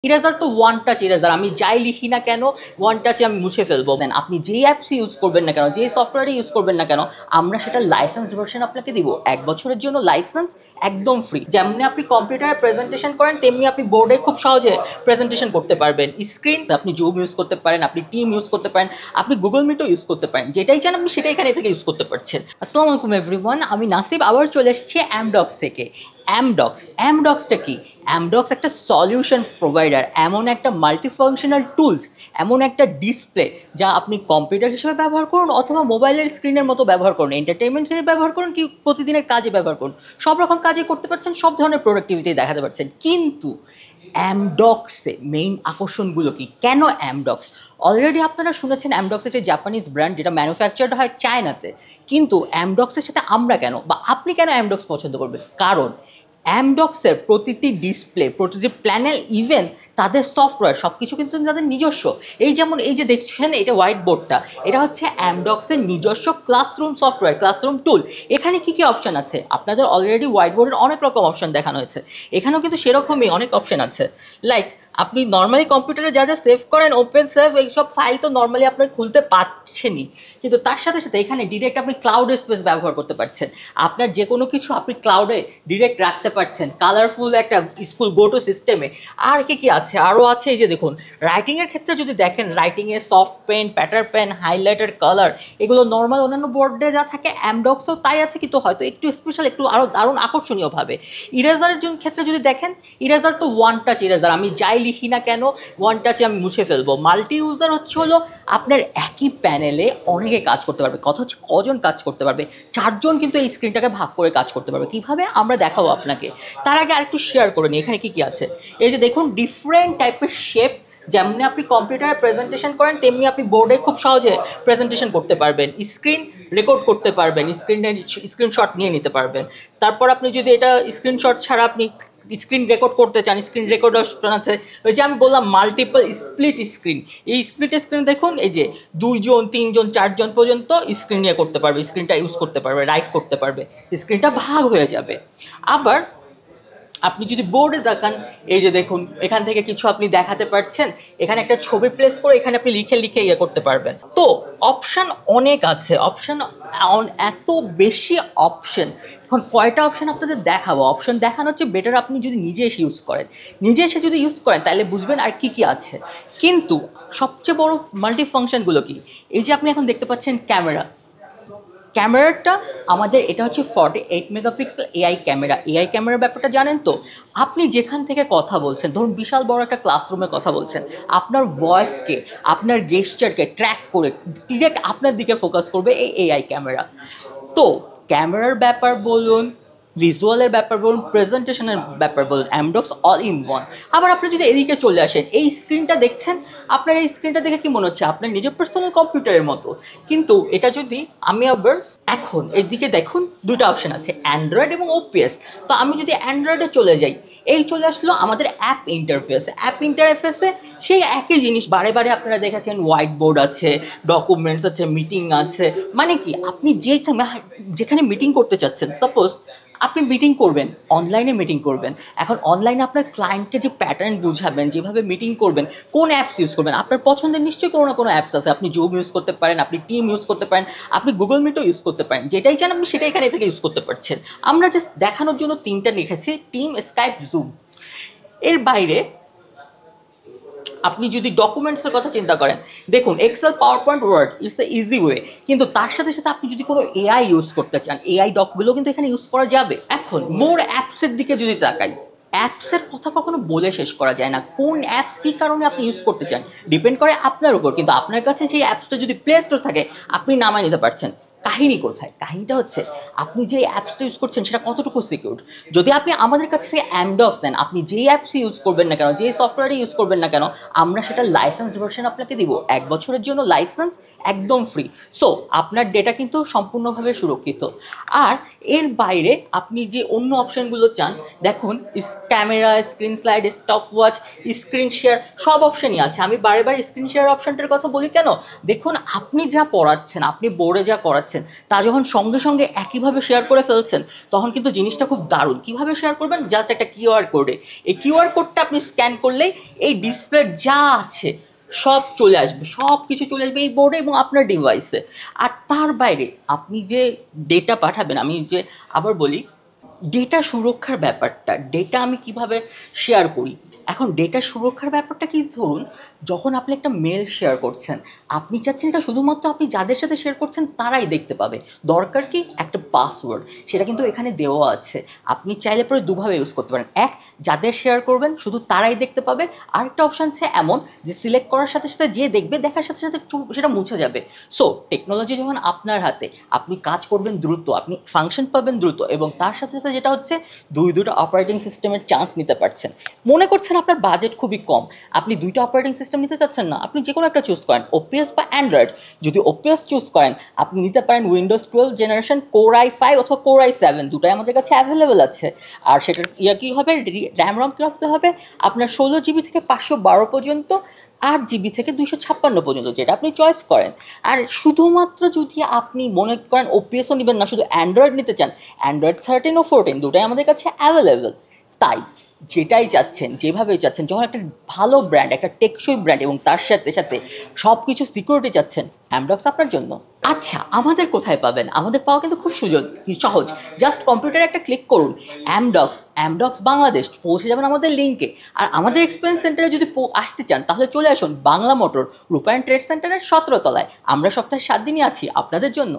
Eraser তো one touch eraser, আমি যাই লিখি না কেন ওয়ান টাচে আমি মুছে ফেলবো। দেন আপনি যেই অ্যাপস ইউজ করবেন না কেন, যেই সফটওয়্যার ইউজ করবেন না কেন, আমরা সেটা লাইসেন্স ভার্সন আপনাকে দিব। 1 বছরের জন্য লাইসেন্স একদম ফ্রি। যেমনি আপনি কম্পিউটারে প্রেজেন্টেশন করেন তেমনি আপনি বোর্ডে খুব সহজে প্রেজেন্টেশন করতে পারবেন। স্ক্রিন আপনি জুম ইউজ করতে পারেন, আপনি টিম ইউজ করতে পারেন, আপনি গুগল মিটও ইউজ করতে পারেন। যেটাই চান আপনি সেটাই এখানে থেকে ইউজ করতে পারছেন। আসসালামু আলাইকুম এভরিওয়ান, আমি নাসিব আবার চলে এসেছি অ্যামডক্স থেকে। অ্যামডক্সটা কি? অ্যামডক্স একটা সলিউশন প্রোভাইডার, এমন একটা মাল্টিফাংশনাল টুলস, এমন একটা ডিসপ্লে যা আপনি কম্পিউটার হিসেবে ব্যবহার করুন অথবা মোবাইলের স্ক্রিনের মতো ব্যবহার করুন, এন্টারটেনমেন্ট হিসেবে ব্যবহার করুন, কি প্রতিদিনের কাজে ব্যবহার করুন, সব রকম কাজে করতে পারছেন, সব ধরনের প্রোডাক্টিভিটি দেখাতে পারছেন। কিন্তু অ্যামডক্সে মেইন আকর্ষণগুলো কি? কেন অ্যামডক্স? অলরেডি আপনারা শুনেছেন অ্যামডক্স একটি জাপানিজ ব্র্যান্ড যেটা ম্যানুফ্যাকচার্ড হয় চায়নাতে। কিন্তু অ্যামডক্সের সাথে আমরা কেন বা আপনি কেন অ্যামডক্স পছন্দ করবেন? কারণ অ্যামডক্সের প্রতিটি ডিসপ্লে, প্রতিটি প্যানেল, ইভেন তাদের সফটওয়্যার সব কিছু কিন্তু তাদের নিজস্ব। এই যেমন এই যে দেখছেন এটা হোয়াইট বোর্ডটা, এটা হচ্ছে অ্যামডক্সের নিজস্ব ক্লাসরুম সফটওয়্যার, ক্লাসরুম টুল। এখানে কি কি অপশান আছে? আপনাদের অলরেডি হোয়াইট বোর্ডের অনেক রকম অপশান দেখানো হয়েছে, এখানেও কিন্তু সেরকমই অনেক অপশান আছে। লাইক আপনি নর্মালি কম্পিউটারে যা যা সেভ করেন, ওপেন সেভ, এইসব ফাইল তো নর্মালি আপনার খুলতে পারছেনই, কিন্তু তার সাথে সাথে এখানে ডিরেক্ট আপনি ক্লাউড স্পেস ব্যবহার করতে পারছেন। আপনার যে কোনো কিছু আপনি ক্লাউডে ডিরেক্ট রাখতে পারছেন, কালারফুল একটা স্কুল গোটো সিস্টেমে। আর কি কি আছে? আরও আছে, এই যে দেখুন, রাইটিংয়ের ক্ষেত্রে যদি দেখেন, রাইটিংয়ে soft pen, প্যাটার pen, highlighter, colour, এগুলো নর্মাল অন্যান্য বোর্ডে যা থাকে অ্যামডক্সও তাই আছে, কিন্তু হয়তো একটু স্পেশাল, একটু আরও দারুণ আকর্ষণীয়ভাবে। ইরেজারের ক্ষেত্রে যদি দেখেন, ইরেজার তো ওয়ান টাচ ইরেজার, আমি যাই লিখি না কেন ওয়ান টাচে আমি মুছে ফেলবো। মাল্টি ইউজার হলো আপনার একই প্যানেলে অনেকে কাজ করতে পারবে। কথা হচ্ছে কজন কাজ করতে পারবে? 4জন কিন্তু এই স্ক্রিনটাকে ভাগ করে কাজ করতে পারবে। কীভাবে আমরা দেখাবো আপনাকে। তার আগে আরেকটু শেয়ার করে নিই এখানে কী কী আছে। এই যে দেখুন, ডিফারেন্ট টাইপের শেপ, যেমনি আপনি কম্পিউটারে প্রেজেন্টেশন করেন তেমনি আপনি বোর্ডে খুব সহজে প্রেজেন্টেশন করতে পারবেন। স্ক্রিন রেকর্ড করতে পারবেন, স্ক্রিনশট নিয়ে নিতে পারবেন। তারপর আপনি যদি এটা স্ক্রিনশট ছাড়া আপনি স্ক্রিন রেকর্ড করতে চান, স্ক্রিন রেকর্ড অপশন আছে। ওই যে আমি বললাম মাল্টিপল স্প্লিট স্ক্রিন, এই স্প্লিট স্ক্রিন দেখুন, এই যে 2জন 3জন 4জন পর্যন্ত স্ক্রিন নিয়ে করতে পারবে, স্ক্রিনটা ইউজ করতে পারবে, রাইট করতে পারবে, স্ক্রিনটা ভাগ হয়ে যাবে। আবার আপনি যদি বোর্ডে দেখান, এই যে দেখুন, এখান থেকে কিছু আপনি দেখাতে পারছেন, এখানে একটা ছবি প্লেস করে এখানে আপনি লিখে লিখে ইয়ে করতে পারবেন। তো অপশান অনেক আছে, অপশান এত বেশি অপশান। এখন কয়টা অপশান আপনাদের দেখাবো? অপশান দেখানো হচ্ছে বেটার আপনি যদি নিজে এসে ইউজ করেন, নিজে এসে যদি ইউজ করেন তাহলে বুঝবেন আর কি কি আছে। কিন্তু সবচেয়ে বড় মাল্টি ফাংশনগুলো কি? এই যে আপনি এখন দেখতে পাচ্ছেন ক্যামেরাটা আমাদের, এটা হচ্ছে 48 মেগাপিক্সেল এআই ক্যামেরা। এআই ক্যামেরার ব্যাপারটা জানেন তো? আপনি যেখান থেকে কথা বলছেন, ধরুন বিশাল বড় একটা ক্লাসরুমে কথা বলছেন, আপনার ভয়েসকে, আপনার গেস্টারকে ট্র্যাক করে ডিরেক্ট আপনার দিকে ফোকাস করবে এই এআই ক্যামেরা। তো ক্যামেরার ব্যাপার বলুন, ভিজুয়ালের ব্যাপার বলুন, প্রেজেন্টেশনের ব্যাপার বলুন, অ্যামডক্স অল ইন ওয়ান। আবার আপনি যদি এদিকে চলে আসেন, এই স্ক্রিনটা দেখছেন, আপনার এই স্ক্রিনটা দেখে কি মনে হচ্ছে? আপনার নিজের পার্সোনাল কম্পিউটারের মতো। কিন্তু এটা যদি আমি আবার এখন এদিকে দেখুন, দুটো অপশান আছে, অ্যান্ড্রয়েড এবং ওপিএস। তো আমি যদি অ্যান্ড্রয়েডে চলে যাই, এই চলে আসলো আমাদের অ্যাপ ইন্টারফেসে সেই একই জিনিস বারে বারে আপনারা দেখেছেন, হোয়াইট বোর্ড আছে, ডকুমেন্টস আছে, মিটিং আছে। মানে কি, আপনি যেখানে মিটিং করতে চাচ্ছেন, সাপোজ আপনি মিটিং করবেন, অনলাইনে মিটিং করবেন। এখন অনলাইনে আপনার ক্লায়েন্টকে যে প্যাটার্ন বুঝাবেন, যেভাবে মিটিং করবেন, কোন অ্যাপস ইউজ করবেন, আপনার পছন্দের নিশ্চয়ই কোনো না কোনো অ্যাপস আছে। আপনি জুম ইউজ করতে পারেন, আপনি টিম ইউজ করতে পারেন, আপনি গুগল মিটও ইউজ করতে পারেন। যেটাই চান আপনি সেটাই এখানে থেকে ইউজ করতে পারছেন। আমরা জাস্ট দেখানোর জন্য 3টা লিখেছি, টিম, স্কাইপ, জুম। এর বাইরে আপনি যদি ডকুমেন্টসের কথা চিন্তা করেন, দেখুন Excel, PowerPoint, Word, it's a easy way. কিন্তু তার সাথে সাথে আপনি যদি কোনো এআই ইউজ করতে চান, এআই ডকগুলো কিন্তু এখানে ইউজ করা যাবে। এখন মোর অ্যাপসের দিকে যদি তাকাই, অ্যাপসের কথা কখনো বলে শেষ করা যায় না। কোন অ্যাপস কী কারণে আপনি ইউজ করতে চান ডিপেন্ড করে আপনার উপর। কিন্তু আপনার কাছে সেই অ্যাপসটা যদি প্লে স্টোর থাকে, আপনি নামায় নিতে পারছেন। কাহিনী কোথায়? কাহিনীটা হচ্ছে আপনি যে অ্যাপসটা ইউজ করছেন সেটা কতটুকু সিকিউর। যদি আপনি আমাদের কাছে থেকে অ্যামডক্স নেন, আপনি যেই অ্যাপস ইউজ করবেন না কেন, যেই সফটওয়্যারই ইউজ করবেন না কেন, আমরা সেটা লাইসেন্স ভার্সন আপনাকে দিব। 1 বছরের জন্য লাইসেন্স একদম ফ্রি। সো আপনার ডেটা কিন্তু সম্পূর্ণভাবে সুরক্ষিত। আর এর বাইরে আপনি যে অন্য অপশানগুলো চান, দেখুন camera, screen slide, stop watch, screen share, সব অপশানই আছে। আমি বারে বারে স্ক্রিন শেয়ার অপশানটার কথা বলি কেন? দেখুন আপনি যা পড়াচ্ছেন, আপনি বোর্ডে যা করাচ্ছেন, পাচ্ছেন তা যখন সঙ্গে সঙ্গে একইভাবে শেয়ার করে ফেলছেন, তখন কিন্তু জিনিসটা খুব দারুণ। কীভাবে শেয়ার করবেন? জাস্ট একটা কিউআর কোডে, এই কিউআর কোডটা আপনি স্ক্যান করলেই এই ডিসপ্লে যা আছে সব চলে আসবে, সব কিছু চলে আসবে এই বোর্ডে এবং আপনার ডিভাইসে। আর তার বাইরে আপনি যে ডেটা পাঠাবেন, আমি যে আবার বলি, ডেটা সুরক্ষার ব্যাপারটা, ডেটা আমি কিভাবে শেয়ার করি। এখন ডেটা সুরক্ষার ব্যাপারটা কি, ধরুন যখন আপনি একটা মেল শেয়ার করছেন, আপনি চাচ্ছেন এটা শুধুমাত্র আপনি যাদের সাথে শেয়ার করছেন তারাই দেখতে পাবে। দরকার কি? একটা পাসওয়ার্ড, সেটা কিন্তু এখানে দেওয়া আছে। আপনি চাইলে পরে দুভাবে ইউজ করতে পারেন। এক, যাদের শেয়ার করবেন শুধু তারাই দেখতে পাবে। আরেকটা অপশান আছে এমন যে সিলেক্ট করার সাথে সাথে যে দেখবে, দেখার সাথে সাথে সেটা মুছে যাবে। সো টেকনোলজি যখন আপনার হাতে, আপনি কাজ করবেন দ্রুত, আপনি ফাংশন পাবেন দ্রুত, এবং তার সাথে সাথে যেটা হচ্ছে দুইটা অপারেটিং সিস্টেমের চান্স নিতে পারছেন। মনে করছেন আপনার বাজেট খুবই কম, আপনি দুইটা অপারেটিং সিস্টেম নিতে চাচ্ছেন না, আপনি যে কোনো একটা চুজ করেন, ওপিএস বা অ্যান্ড্রয়েড। যদি ওপিএস চুজ করেন, আপনি নিতে পারেন উইন্ডোজ 12 জেনারেশন কোর i5 অথবা কোর i7, দুটাই আমাদের কাছে অ্যাভেলেবেল আছে। আর সেটার কী হবে, র্যাম রম কী হবে আপনার 16 GB থেকে 512 পর্যন্ত, 8 GB থেকে 256 পর্যন্ত, যেটা আপনি চয়েস করেন। আর শুধুমাত্র যদি আপনি মনে করেন ওপিএসও নেবেন না, শুধু অ্যান্ড্রয়েড নিতে চান, অ্যান্ড্রয়েড 13 ও 14 দুটাই আমাদের কাছে অ্যাভেলেবেল। তাই যেটাই চাচ্ছেন, যেভাবেই চাচ্ছেন, যখন একটা ভালো ব্র্যান্ড, একটা টেকসই ব্র্যান্ড এবং তার সাথে সাথে সব কিছু সিকিউরিটি চাচ্ছেন, অ্যামডক্স আপনার জন্য। আচ্ছা, আমাদের কোথায় পাবেন? আমাদের পাওয়া কিন্তু খুব সহজ। জাস্ট কম্পিউটারে একটা ক্লিক করুন, অ্যামডক্স বাংলাদেশ, পৌঁছে যাবেন আমাদের লিঙ্কে। আর আমাদের এক্সপিরিয়েন্স সেন্টারে যদি আসতে চান, তাহলে চলে আসুন বাংলা মোটর রূপায়ণ ট্রেড সেন্টারের 17 তলায়। আমরা সপ্তাহে 7 দিনই আছি আপনাদের জন্য।